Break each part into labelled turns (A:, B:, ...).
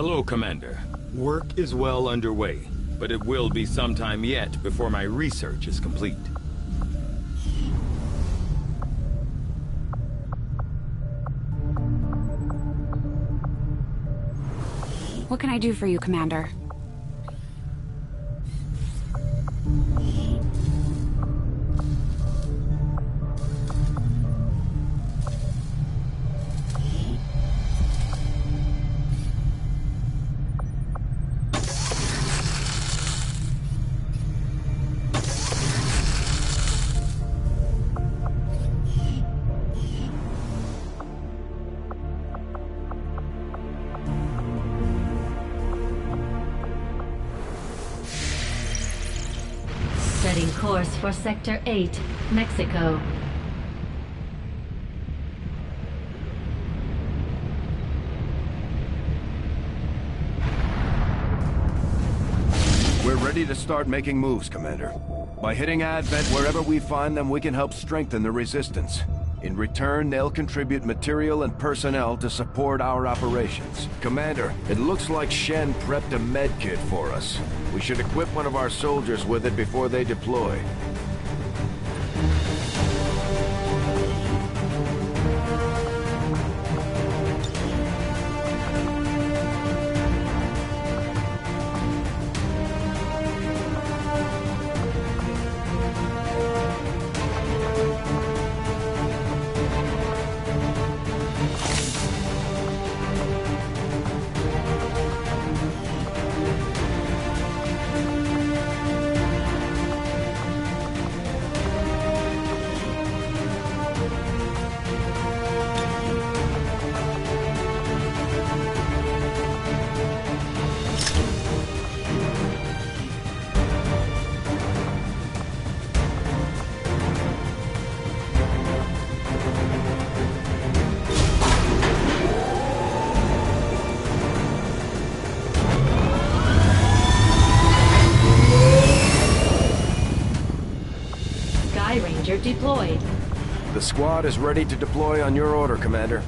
A: Hello, Commander. Work is well underway, but it will be some time yet before my research is complete.
B: What can I do for you, Commander?
C: Setting course for Sector 8, Mexico.
D: We're ready to start making moves, Commander. By hitting Advent wherever we find them, we can help strengthen the Resistance. In return, they'll contribute material and personnel to support our operations. Commander, it looks like Shen prepped a med kit for us. We should equip one of our soldiers with it before they deploy.
C: Ranger deployed.
D: The squad is ready to deploy on your order, Commander.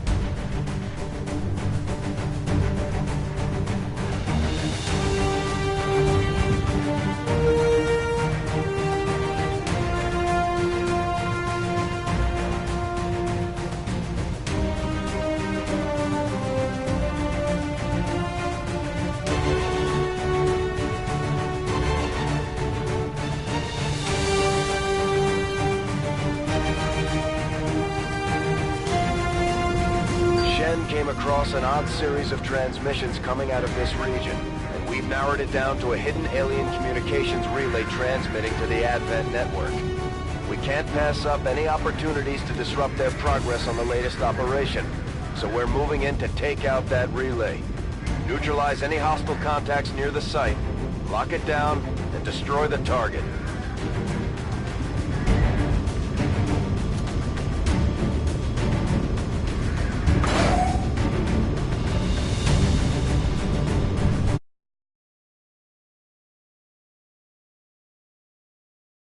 D: Came across an odd series of transmissions coming out of this region, and we've narrowed it down to a hidden alien communications relay transmitting to the Advent network. We can't pass up any opportunities to disrupt their progress on the latest operation, so we're moving in to take out that relay. Neutralize any hostile contacts near the site, lock it down, and destroy the target.